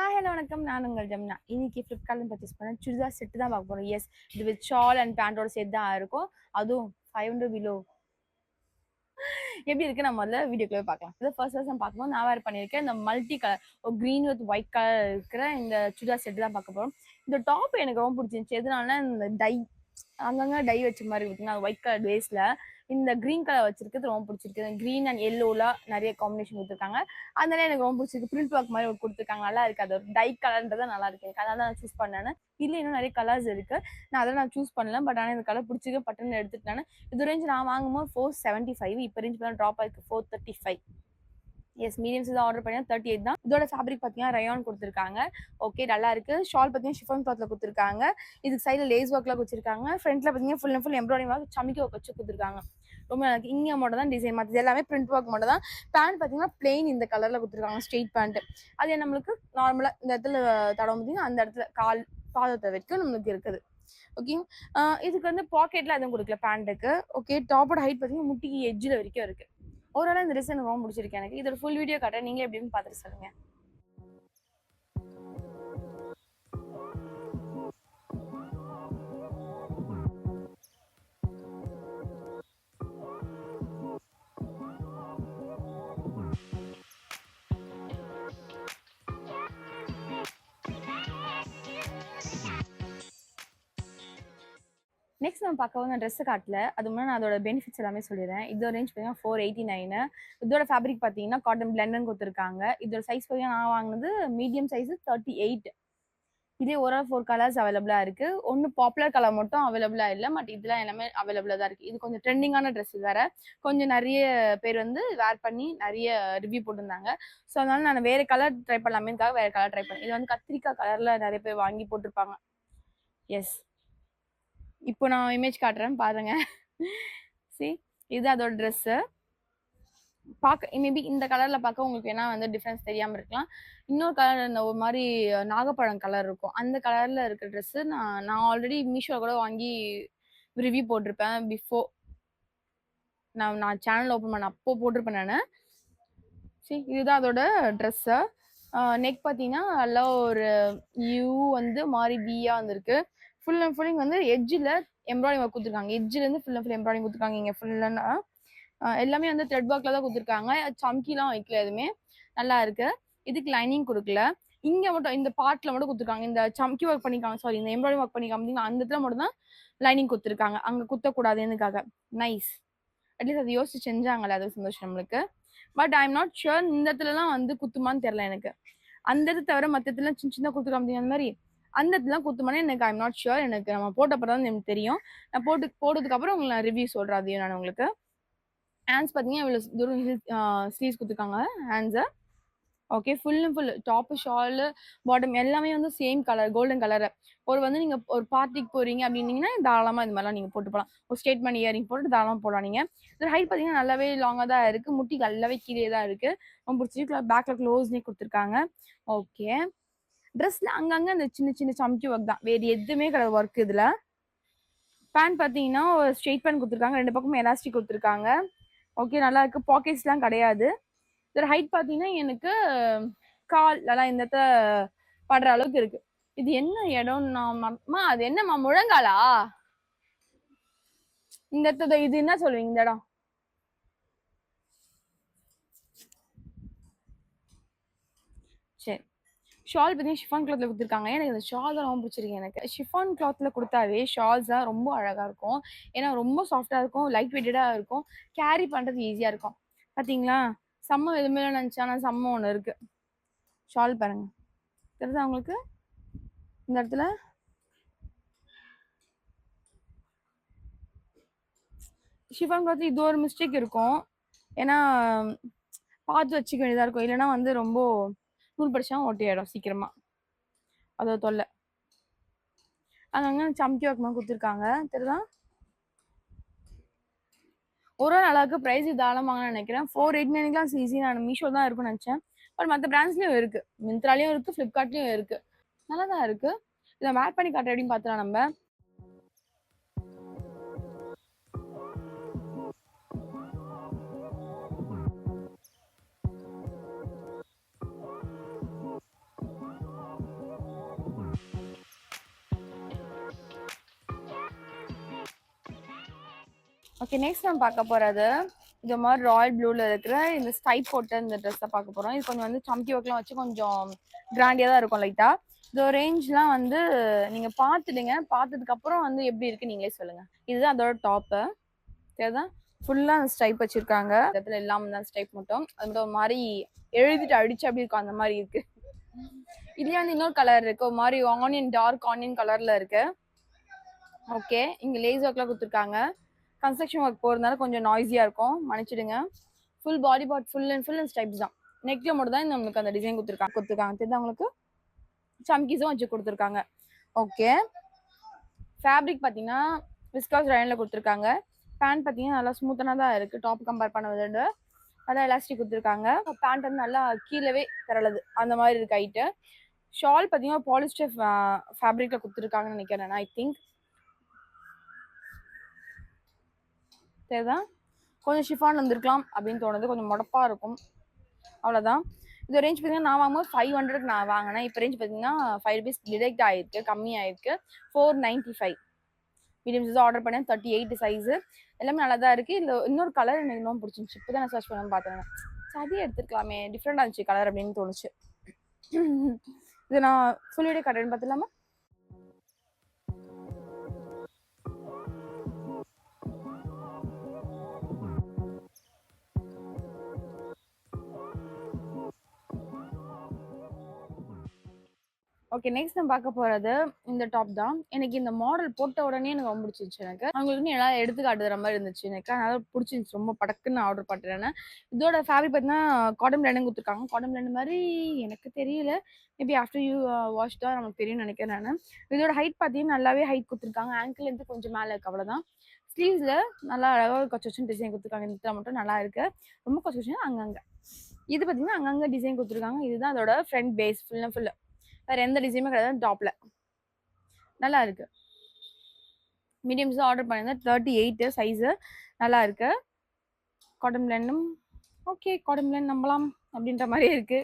Hello வணக்கம். நான் உங்கள் ஜமுனா. இன்னைக்கு ஃப்ளிப்கார்ட்ல பர்ச்சேஸ் பண்ண சுடிதார் செட் தான் பார்க்க போறோம். எஸ், இது வித் ஷால் அண்ட் பேண்டோட செட் தான் இருக்கும். அதுவும் 500 பிலோ. எப்படி இருக்கு நம்ம முதல்ல வீடியோக்குள்ளே பார்க்கலாம். இதை ஃபர்ஸ்ட் பார்க்கும்போது நான் வேறு பண்ணியிருக்கேன். இந்த multi colour green with white colour இருக்கிற இந்த சுடிதார் செட் தான் பார்க்க போகிறோம். இந்த டாப் எனக்கு ரொம்ப பிடிச்சிருந்துச்சு. எதனால இந்த டை அங்கங்க டை வச்ச மாதிரி இருக்குங்க, ஒயிட் கலர் பேஸ்ல இந்த கிரீன் கலர் வச்சிருக்கிறது ரொம்ப பிடிச்சிருக்கு. கிரீன் அண்ட் எல்லோல நிறைய காம்பினேஷன் கொடுத்துருக்காங்க. அதனால எனக்கு ரொம்ப பிடிச்சிருக்கு. பிரிண்ட் ஒர்க் மாதிரி கொடுத்துருக்காங்க, நல்லா இருக்கு. அது ஒரு டை கலர்ன்றதா நல்லா இருக்கு எனக்கு. அதனால நான் சூஸ் பண்ணேன். இதுல இன்னும் நிறைய கலர்ஸ் இருக்கு. நான் அதெல்லாம் நான் சூஸ் பண்ணல. பட் ஆனால் இந்த கலர் பிடிச்சிருக்கு, பட்டன் எடுத்துட்டேன். இது ரேஞ்ச் நான் வாங்கும்போது 475. இப்போ ரேஞ்ச் ட்ராப் ஆயிருக்கு 435. எஸ், மீடியம்ஸ் தான் ஆர்டர் பண்ணி 38 தான். இதோட ஃபேப்ரிக் பார்த்தீங்கன்னா ரயான் கொடுத்துருக்காங்க. ஓகே, நல்லா இருக்கு. ஷால் பார்த்தீங்கன்னா ஷிஃபான் கிளாத்ல கொடுத்துருக்காங்க. இதுக்கு சைடில் லேஸ் ஒர்க்லாம் வச்சிருக்காங்க. ஃப்ரண்ட்ல பார்த்தீங்கன்னா full and full embroidery work சமிக்கி ஒர்க் வச்சு கொடுத்துருக்காங்க. ரொம்ப நல்லா இருக்கு. இங்கே மட்டும் தான் டிசைன் மாற்றுது, எல்லாமே பிரிண்ட் ஒர்க் மட்டும் தான். பேண்ட் பார்த்தீங்கன்னா பிளெயின் இந்த கலர்ல கொடுத்துருக்காங்க, ஸ்ட்ரெயிட் பேண்ட். அது நம்மளுக்கு நார்மலாக இந்த இடத்துல தடம் பார்த்தீங்கன்னா அந்த இடத்துல பாதத்தை வரைக்கும் நம்மளுக்கு இருக்குது. ஓகே, இதுக்கு வந்து பாக்கெட்லாம் எதுவும் கொடுக்கல பேண்ட்டுக்கு. ஓகே, டாப்போட ஹைட் பார்த்தீங்கன்னா முட்டிக்கு எட்ஜில் வரைக்கும் இருக்கு. ஓவராலாக இந்த ட்ரெஸ் எனக்கு ரொம்ப பிடிச்சிருக்கு. எனக்கு இதோட ஃபுல் வீடியோ காட்டுறேன், நீங்க எப்படின்னு பார்த்துட்டு சொல்லுங்க. நெக்ஸ்ட் நம்ம பார்க்க வந்து ட்ரெஸ் காட்டல, அது முன்னாடி நான் அதோட பெனிஃபிட்ஸ் எல்லாமே சொல்லிடுறேன். இதோட ரேஞ்ச் பார்த்தீங்கன்னா 489. இதோட ஃபேப்ரிக் பார்த்தீங்கன்னா காட்டன் பிளெண்ட்னு கொடுத்துருக்காங்க. இதோட சைஸ் பார்த்தீங்கன்னா நான் வாங்கினது மீடியம் சைஸ் 38. இதே ஒரு 4 கலர்ஸ் அவைலபிளாக இருக்கு. ஒன்று பாப்புலர் கலர் மட்டும் அவைலபிளாக இல்லை, பட் இதெல்லாம் எல்லாமே அவைலபிளாக தான் இருக்கு. இது கொஞ்சம் ட்ரெண்டிங்கான ட்ரெஸ் வேற. கொஞ்சம் நிறைய பேர் வந்து வேர் பண்ணி நிறைய ரிவ்யூ போட்டிருந்தாங்க. ஸோ அதனால நான் வேற கலர் ட்ரை பண்ணலாமேக்காக வேற கலர் ட்ரை பண்ணேன். இது வந்து கத்திரிக்காய் கலர்ல நிறைய பேர் வாங்கி போட்டிருப்பாங்க. எஸ், இப்போ நான் இமேஜ் காட்டுறேன் பாருங்க. சி, இது அதோட ட்ரெஸ்ஸு. பார்க்க மேபி இந்த கலர்ல பார்க்க உங்களுக்கு என்ன வந்து டிஃப்ரென்ஸ் தெரியாமல் இருக்கலாம். இன்னொரு கலர் இந்த ஒரு மாதிரி நாகப்பழம் கலர் இருக்கும், அந்த கலர்ல இருக்க ட்ரெஸ்ஸு நான் ஆல்ரெடி மீஷோ கூட வாங்கி ரிவ்யூ போட்டிருப்பேன். பிஃபோர் நான் சேனல் ஓப்பன் பண்ண அப்போ போட்டிருப்பேன் நான். சரி, இதுதான் அதோட ட்ரெஸ்ஸு. நெக் பார்த்தீங்கன்னா நல்லா ஒரு யூ வந்து மாதிரி வியா வந்துருக்கு. ஃபுல் அண்ட் ஃபுல்லிங் வந்து எட்ஜில் எம்ப்ராய்டிங் ஒர்க் கொடுத்துருக்காங்க. எட்ஜிலேருந்து ஃபுல் அண்ட் ஃபுல் எம்ப்ராய்டிங் கொடுத்துருக்காங்க. இங்கே ஃபுல்லாக எல்லாமே வந்து த்ரெட் ஒர்க்கில் தான் கொடுத்துருக்காங்க. சம்கிலாம் வைக்கல எதுவுமே. நல்லா இருக்கு. இதுக்கு லைனிங் கொடுக்கல. இங்கே மட்டும் இந்த பார்ட்டில் மட்டும் கொடுத்துருக்காங்க. இந்த சம்கி ஒர்க் பண்ணிக்காங்க, சாரி இந்த எம்ப்ராய்டிங் ஒர்க் பண்ணிக்காம பார்த்தீங்கன்னா அந்த இடத்துல மட்டும் தான் லைனிங் கொடுத்துருக்காங்க. அங்கே குத்தக்கூடாதுன்னுக்காக. நைஸ், அட்லீஸ்ட் அதை யோசிச்சு செஞ்சாங்களே, அது சந்தோஷம் நம்மளுக்கு. But I am not sure இந்த இடத்துலலாம் வந்து குத்துமான்னு தெரியல எனக்கு. அந்த இடத்துல தவிர மற்ற இடத்துல சின்ன சின்ன கொடுத்துருக்காங்க அந்த மாதிரி. அந்த இடத்துல குத்துமானே எனக்கு ஐ எம் நாட் ஷுர். எனக்கு நம்ம போட்டப்பறம் தான் எனக்கு தெரியும். நான் போட்டதுக்கு அப்புறம் உங்களுக்கு நான் ரிவ்யூ சொல்கிறேன் அதையும் நான் உங்களுக்கு. ஹேண்ட்ஸ் பார்த்தீங்கன்னா இவ்வளோ தூரம் ஸ்லீவ்ஸ் கொடுத்துருக்காங்க ஹேண்ட்ஸை. Okay, full and full top shawl bottom எல்லாமே வந்து சேம் கலர், கோல்டன் கலரு. ஒரு வந்து நீங்கள் ஒரு பார்ட்டிக்கு போகிறீங்க அப்படின்னீங்கன்னா தாராளமாக இது மாதிரிலாம் நீங்கள் போட்டு போகலாம். ஒரு ஸ்டேட்மெண்ட் இயரிங் போட்டு தாராளமாக போகலாம் நீங்கள். இதில் ஹைட் பார்த்தீங்கன்னா நல்லாவே லாங்காக தான் இருக்குது, முட்டி நல்லாவே கீழே தான் இருக்குது. ரொம்ப பிடிச்சிருக்கு. பேக்கில் க்ளோஸ்னே கொடுத்துருக்காங்க. ஓகே, ட்ரெஸ்ஸில் அங்கங்கே அந்த சின்ன சின்ன சம்கி ஒர்க் தான், வேறு எதுவுமே கிடையாது ஒர்க் இதில். பேண்ட் பார்த்தீங்கன்னா ஒரு ஸ்ட்ரெயிட் பேண்ட் கொடுத்துருக்காங்க, 2 பக்கமும் எலாஸ்டிக் கொடுத்துருக்காங்க. ஓகே, நல்லா இருக்குது. பாக்கெட்ஸ்லாம் கிடையாது. இதோட ஹைட் பார்த்தீங்கன்னா எனக்கு கால் நல்லா இந்த இடத்துல படுற அளவுக்கு இருக்கு. இது என்ன இடம்னா அது என்னம்மா முழங்காலா? இந்த இடத்துல இது என்ன சொல்லுவீங்க இந்த இடம்? சரி, ஷால் பார்த்தீங்கன்னா ஷிஃபான் கிளாத்ல கொடுத்துருக்காங்க. எனக்கு இந்த ஷால் தான் ரொம்ப பிடிச்சிருக்கு. எனக்கு ஷிஃபான் கிளாத்ல கொடுத்தாவே ஷால்ஸ் தான் ரொம்ப அழகாக இருக்கும். ஏன்னா ரொம்ப சாஃப்டாக இருக்கும், லைட் வெயிட்டடாக இருக்கும், கேரி பண்ணுறது ஈஸியாக இருக்கும். பார்த்தீங்களா, செம்ம எதுவுமே நினச்சா ஆனால் செம்ம ஒன்று இருக்கு. ஷால் பாருங்க, தெரியுதா உங்களுக்கு? இந்த இடத்துல ஷிஃபான் கிளாத் இது ஒரு மிஸ்டேக் இருக்கும். ஏன்னா பார்த்து வச்சுக்க வேண்டியதாக இருக்கும், இல்லைன்னா வந்து ரொம்ப நூல் படிச்சா ஒட்டியாயிடும் சீக்கிரமா. அதோ தொல்லை. அங்கங்க சம்கி ஒர்க் மாதிரி கொடுத்துருக்காங்க, தெரியுதா? ஒரு அளவுக்கு ப்ரைஸ் தாராளமாகனு நினைக்கிறேன். 489லாம் ஈஸி. நான் மீஷோ தான் இருக்கும்னு நினச்சேன். பட் மற்ற பிராண்ட்ஸ்லையும் இருக்குது, மிந்த்ராலையும் இருக்குது, ஃப்ளிப்கார்ட்லையும் இருக்குது. நல்லா தான் இருக்குது. இதை வேர் பண்ணி காட்டுற எப்படின்னு பார்த்துலாம் நம்ம. ஓகே, நெக்ஸ்ட் நம்ம பார்க்க போறது இந்த மாதிரி ராயல் ப்ளூல இருக்கிற இந்த ஸ்டைப் போட்ட இந்த ட்ரெஸ் தான் பார்க்க போறோம். இது கொஞ்சம் வந்து சம்கி ஒர்க்லாம் வச்சு கொஞ்சம் கிராண்டியா தான் இருக்கும் லைட்டா. இந்த ரேஞ்ச்லாம் வந்து நீங்க பார்த்துடுங்க. பார்த்ததுக்கு அப்புறம் வந்து எப்படி இருக்கு நீங்களே சொல்லுங்க. இதுதான் அதோட டாப்பு. சரிதான், ஃபுல்லா அந்த ஸ்டைப் வச்சிருக்காங்க. இடத்துல இல்லாம தான் ஸ்டைப் மட்டும். அது மட்டும் ஒரு மாதிரி எழுதிட்டு அடிச்சு அப்படி இருக்கும் அந்த மாதிரி இருக்கு. இதுலயே வந்து இன்னொரு கலர் இருக்கு, ஒரு மாதிரி ஆனியன், டார்க் ஆனியன் கலர்ல இருக்கு. ஓகே, இங்க லேஸ் ஒர்க்லாம் கொடுத்துருக்காங்க. கன்ஸ்ட்ரக்ஷன் ஒர்க் போகிறதுனால கொஞ்சம் நாய்ஸியாக இருக்கும், மன்னிச்சிடுங்க. Full body part full and ஸ்டைப்ஸ் தான். நெக்ல மட்டும் தான் நம்மளுக்கு அந்த டிசைன் கொடுத்துருக்காங்க தெரியுது உங்களுக்கு. சம்கீஸும் வச்சு கொடுத்துருக்காங்க. ஓகே, ஃபேப்ரிக் பார்த்தீங்கன்னா விஸ்காஸ் ரயனில் கொடுத்துருக்காங்க. பேண்ட் பார்த்தீங்கன்னா நல்லா ஸ்மூத்தனாக தான் இருக்குது டாப் கம்பேர் பண்ண விட. நல்லா எலாஸ்டிக் கொடுத்துருக்காங்க. பேண்ட் வந்து நல்லா கீழவே திரளது அந்த மாதிரி இருக்கு ஹைட்டு. ஷால் பார்த்தீங்கன்னா பாலிஸ்டர் ஃபேப்ரிக்கில் கொடுத்துருக்காங்கன்னு நினைக்கிறேன் ஐ திங்க். சரிதான், கொஞ்சம் ஷிஃபான் வந்துருக்கலாம் அப்படின்னு தோணுது, கொஞ்சம் முடப்பா இருக்கும், அவ்வளோதான். இந்த ரேஞ்ச் பார்த்தீங்கன்னா நான் வாங்கும்போது 500 நான் வாங்கினேன். இப்போ ரேஞ்ச் பார்த்தீங்கன்னா 5 rupees டிடெக்ட் ஆயிருக்கு, கம்மி ஆயிருக்கு. 495 மீடியம் சைஸ் ஆர்டர் பண்ணேன். 38 சைஸு எல்லாமே நல்லா தான் இருக்குது. இல்லை இன்னொரு கலர் எனக்கு இன்னும் பிடிச்சிருந்துச்சு, இப்போ தான் நான் சர்ச் பண்ண பார்த்தேன். சரி எடுத்துருக்கலாமே, டிஃப்ரெண்டாக இருந்துச்சு கலர் அப்படின்னு தோணுச்சு. இது நான் ஃபுல் வீடியோ கட்டுறேன்னு பார்த்துலாமா? ஓகே, நெக்ஸ்ட் நம்ம பார்க்க போறது இந்த டாப் தான். எனக்கு இந்த மாடல் போட்ட உடனே எனக்கு ரொம்ப பிடிச்சிருச்சு. எனக்கு அவங்களுக்கு எல்லாம் எடுத்து காட்டுற மாதிரி இருந்துச்சு எனக்கு, அதனால பிடிச்சிருந்துச்சு ரொம்ப. படக்குன்னு ஆர்டர் பண்ணுறேன். இதோட ஃபேப்ரிக் பார்த்தீங்கன்னா காட்டன் பிளெண்டிங் கொடுத்துருக்காங்க. காட்டன் பிளெண்ட் மாதிரி எனக்கு தெரியல, மேபி ஆஃப்டர் யூ வாஷ் தான் நமக்கு தெரியும்னு நினைக்கிறேன் நான். இதோட ஹைட் பார்த்தீங்கன்னா நல்லாவே ஹைட் கொடுத்துருக்காங்க. ஆங்கிள்லேருந்து கொஞ்சம் மேலே இருக்கு, அவ்வளோதான். ஸ்லீவ்ஸில் நல்லா அழகாக கொச்சு டிசைன் கொடுத்துருக்காங்க. இந்த இடத்துல மட்டும் நல்லா இருக்கு, ரொம்ப கொச்சு அங்கங்கே. இது பார்த்தீங்கன்னா அங்கங்கே டிசைன் கொடுத்துருக்காங்க. இதுதான் அதோட front face, full and full. வேற எந்த டிசைனுமே கிடையாது டாப்ல. நல்லா இருக்கு. மீடியம்ஸ் ஆர்டர் பண்ணியிருந்தேன். 38 சைஸு, நல்லா இருக்கு. காட்டன் பிளெண்டும் ஓகே, காட்டன் பிளெண்ட் நம்பலாம் அப்படின்ற மாதிரியே இருக்கு.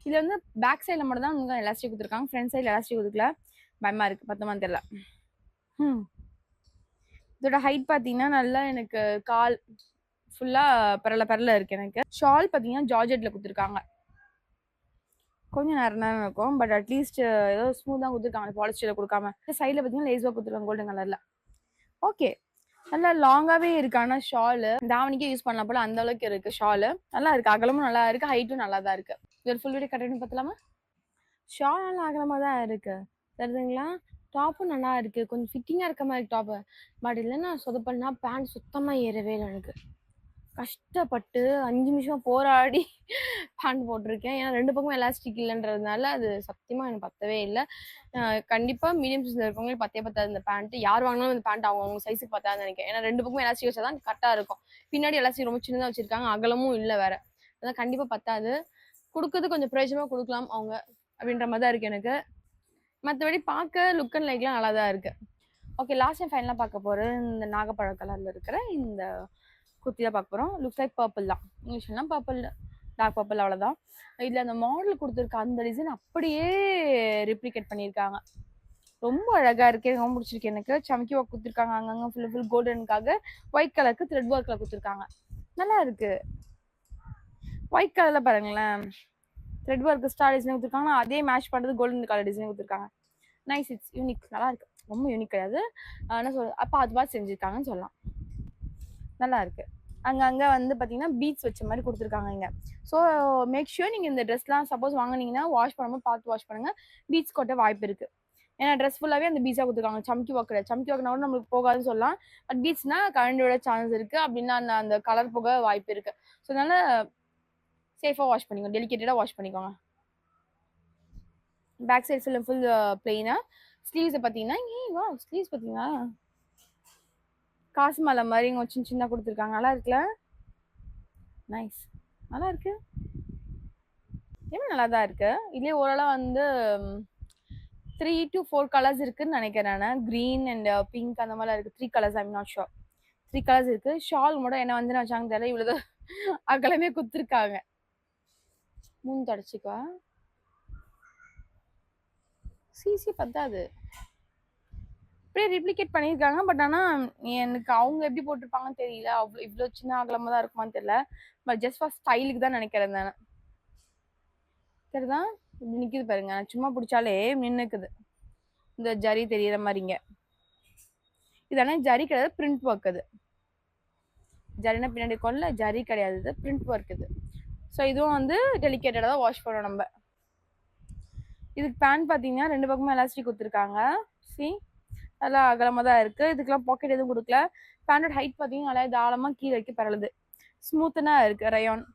இது வந்து பேக் சைடில் மட்டும் தான் உங்களுக்கு எலாஸ்டிக் கொடுத்துருக்காங்க, ஃப்ரண்ட் சைடில் எலாஸ்டிக் கொடுக்கல. பயமா இருக்கு, பத்தமான்னு தெரியல. இதோட ஹைட் பார்த்தீங்கன்னா நல்லா எனக்கு கால் ஃபுல்லாக பரல இருக்கு. எனக்கு ஷால் பார்த்தீங்கன்னா ஜார்ஜெட்டில் கொடுத்துருக்காங்க. கொஞ்சம் நேரம் இருக்கும், பட் அட்லீஸ்ட் ஏதோ ஸ்மூத்தாக கொடுத்துருக்காங்க, பாலிஸ்டரில் கொடுக்காம. சைடில் பார்த்தீங்கன்னா லேஸ் ஒர்க் கொடுத்துருக்காங்க கோல்டன் கலரில். ஓகே, நல்லா லாங்காகவே இருக்கு. ஆனால் ஷாலு தாவணிக்கே யூஸ் பண்ணலாம் போல அந்த அளவுக்கு இருக்கு ஷாலு. நல்லா இருக்கு, அகலமும் நல்லா இருக்கு, ஹைட்டும் நல்லா தான் இருக்கு. இது ஃபுல் வீடியோ கட்டணும் பார்த்தலாமா? ஷால் நல்லா அகலமாக தான் இருக்கு, தெரியுதுங்களா? டாப்பும் நல்லா இருக்கு, கொஞ்சம் ஃபிட்டிங்காக இருக்க மாதிரி டாப்பு. பட் இல்லைன்னா சொதப்பல்னா பேண்ட் சுத்தமாக ஏறவே இல்லை எனக்கு. கஷ்டப்பட்டு 5 நிமிஷம் போராடி பேண்ட் போட்டிருக்கேன். ஏன்னா 2 பக்கமும் எலாஸ்டிக் இல்லைன்றதுனால அது சத்தியமாக எனக்கு பத்தவே இல்லை. கண்டிப்பாக மீடியம் சைஸில் இருக்கவங்களுக்கு பத்தே பத்தாது இந்த பேண்ட்டு. யார் வாங்கினாலும் இந்த பேண்ட் அவங்க சைஸுக்கு பத்தாதுன்னு நினைக்கிறேன். ஏன்னா 2 பக்கமும் எலாஸ்டிக் வச்சா தான் கரெக்டாக இருக்கும். பின்னாடி எலாஸ்டிக் ரொம்ப சின்னதாக வச்சிருக்காங்க, அகலமும் இல்லை வேற. அதான் கண்டிப்பாக பத்தாது. கொடுக்குறது கொஞ்சம் பிரயோஜனமாக கொடுக்கலாம் அவங்க அப்படின்ற மாதிரி தான் இருக்குது எனக்கு. மற்றபடி பார்க்க லுக் அண்ட் லைக்லாம் நல்லா தான் இருக்குது. ஓகே, லாஸ்ட் டைம் ஃபைனலாக பார்க்க போகிறது இந்த நாகப்பழ கலரில் இருக்கிற இந்த குர்த்தி தான் பார்க்க போகிறோம். லுக்ஸ் லைக் பர்பிள் தான், இங்கிலீஷ்லாம் பர்பிள், டார்க் பர்பிள், அவ்வளோதான். இதில் அந்த மாடல் கொடுத்துருக்க அந்த டிசைன் அப்படியே ரிப்ளிகேட் பண்ணியிருக்காங்க. ரொம்ப அழகாக இருக்கு, ரொம்ப பிடிச்சிருக்கு எனக்கு. சமக்கி ஒர்க் கொடுத்துருக்காங்க அங்கங்கே, ஃபுல் கோல்டனுக்காக ஒயிட் கலருக்கு த்ரெட் ஒர்க்கில் கொடுத்துருக்காங்க. நல்லா இருக்கு. ஒயிட் கலரில் பாருங்களேன், த்ரெட் ஒர்க் ஸ்டார் டிசைன் கொடுத்துருக்காங்க, அதே மேட்ச் பண்ணுறது கோல்டன் கலர் டிசைன் கொடுத்துருக்காங்க. நைஸ், இட்ஸ் யூனிக், நல்லா இருக்கு. ரொம்ப யூனிக் கிடையாது, என்ன சொல் அப்போ அது பார்த்து செஞ்சுருக்காங்கன்னு சொல்லலாம். நல்லா இருக்கு. அங்கங்கே வந்து பார்த்தீங்கன்னா பீட்ஸ் வச்ச மாதிரி கொடுத்துருக்காங்க இங்கே. ஸோ மேக் ஷூர் நீங்கள் இந்த ட்ரெஸ்லாம் சப்போஸ் வாங்கினீங்கன்னா வாஷ் பண்ணும்போது பார்த்து வாஷ் பண்ணுங்கள், பீட்ஸ் கொட்ட வாய்ப்பு இருக்குது. ஏன்னா ட்ரெஸ் ஃபுல்லாகவே அந்த பீட்ஸாக கொடுத்துருக்காங்க. சம்கி ஒர்க் கிடையாது, சம்கி ஒர்க்னா கூட நம்மளுக்கு போகாதுன்னு சொல்லலாம். பட் பீட்ஸ்னா கரண்டோட சான்ஸ் இருக்குது, அப்படின்னா அந்த கலர் போக வாய்ப்பு இருக்குது. ஸோ அதனால சேஃபாக வாஷ் பண்ணிக்கோங்க, டெலிகேட்டடாக வாஷ் பண்ணிக்கோங்க. பேக் சைட் ஃபுல் பிளெயினாக. ஸ்லீவ்ஸை பார்த்தீங்கன்னா வா, ஸ்லீவ்ஸ் பார்த்தீங்கன்னா காசு மலை மாதிரி இங்கே சின்ன சின்ன கொடுத்துருக்காங்க. நல்லா இருக்குல்ல? நைஸ், நல்லா இருக்கு. இன்னும் நல்லா தான் இருக்கு. இதுலேயே ஓரளவு வந்து 3 to 4 கலர்ஸ் இருக்குன்னு நினைக்கிறேன் நான். க்ரீன் அண்ட் பிங்க் அந்த மாதிரிலாம் இருக்கு. 3 colours, I'm not sure. 3 colours இருக்கு. ஷால் மட்டும் என்ன வந்து வச்சாங்க தெரியல, இவ்வளோ அகலமே கொடுத்துருக்காங்க. மூணு தொடச்சிக்கா, சிசி பத்தாது. இப்படியே ரிப்ளிகேட் பண்ணியிருக்காங்க. பட் ஆனா எனக்கு அவங்க எப்படி போட்டிருப்பாங்கன்னு தெரியல. இவ்வளோ சின்ன அகலமா தான் இருக்குமான்னு தெரியல. பட் ஜஸ்ட் ஃபார் ஸ்டைலுக்கு தான் நினைக்கிறேன் நானு. சரிதான் இப்படி நிக்குது பாருங்க. சும்மா பிடிச்சாலே நின்னுக்குது. இந்த ஜரி தெரியற மாதிரிங்க. இதானே ஜரி கிடையாது, பிரிண்ட் ஒர்க். அது ஜரினா பின்னாடி கொள்ள ஜரி கிடையாது, இது பிரிண்ட் ஒர்க். இது ஸோ இதுவும் வந்து டெலிகேட்டடாக தான் வாஷ் பண்ணோம் நம்ம. இதுக்கு பேண்ட் பார்த்தீங்கன்னா 2 பக்கமும் எலாஸ்டிக் கொடுத்துருக்காங்க. சி நல்லா அகலமாக தான் இருக்குது. இதுக்கெல்லாம் பாக்கெட் எதுவும் கொடுக்கல. பேண்டோட ஹைட் பார்த்தீங்கன்னா நல்லா தாளமாக கீழே வரைக்கும் பரலுது. ஸ்மூத்தனாக இருக்குது. ரயான்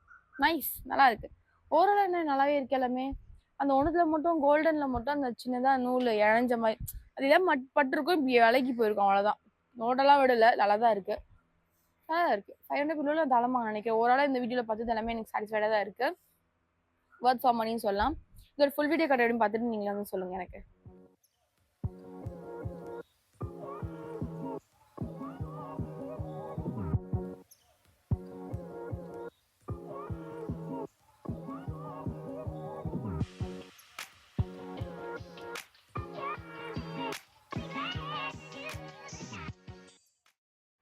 நைஸ், நல்லா இருக்குது. ஓரளவு என்ன நல்லாவே இருக்கு எல்லாமே. அந்த ஒன்றுத்துல மட்டும் கோல்டனில் மட்டும் அந்த சின்னதாக நூல் இழைஞ்ச மாதிரி அது எல்லாம் பட்டிருக்கும், இப்படி விலகி போயிருக்கும், அவ்வளோதான். நோட்டெல்லாம் விடலை, நல்லா தான் இருக்குது. நல்லா தான் இருக்குது. 500 பிலோவில் தாளமாக நினைக்கிறேன். ஓரளவு இந்த வீடியோவில் பார்த்தது எல்லாமே எனக்கு சாட்டிஸ்ஃபைடாக தான் இருக்குது. ஒர்த் ஃபார் மணின்னு சொல்லலாம். இதோட ஃபுல் வீடியோ கட் அப்படின்னு பார்த்துட்டு நீங்களே வந்து சொல்லுங்கள் எனக்கு.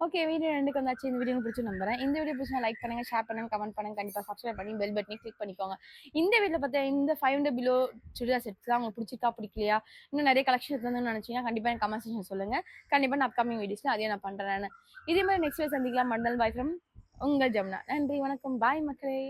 ஓகே, வீடியோ ரெண்டுக்கு வந்தாச்சு. இந்த வீடியோ பிடிச்சி நம்புறேன். இந்த வீடியோ பிடிச்சா லைக் பண்ணுங்க, ஷேர் பண்ணுங்க, கமெண்ட் பண்ணுங்க, கண்டிப்பாக சப்ஸ்கிரைப் பண்ணி பெல் பட்டனையும் கிளிக் பண்ணிக்கோங்க. இந்த வீடியோவில் பார்த்தா இந்த 500 பிலோ சுடிதார் செட்ஸ் தான் உங்களுக்கு பிடிச்சிருக்கா பிடிக்கலையா, இன்னும் நிறைய கலெக்ஷன் இருக்குன்னு நினைச்சீங்கன்னா கண்டிப்பாக எனக்கு கமெண்ட் செக்ஷன் சொல்லுங்க. கண்டிப்பாக நான் அப்கமிங் வீடியோஸ்ல அதையும் நான் பண்றேன். இதே மாதிரி நெக்ஸ்ட் வீடியோ சந்திக்கலாம். மண்டல் பாய் ஃப்ரம் உங்கள் ஜமுனா. நன்றி, வணக்கம், பாய் மக்களே.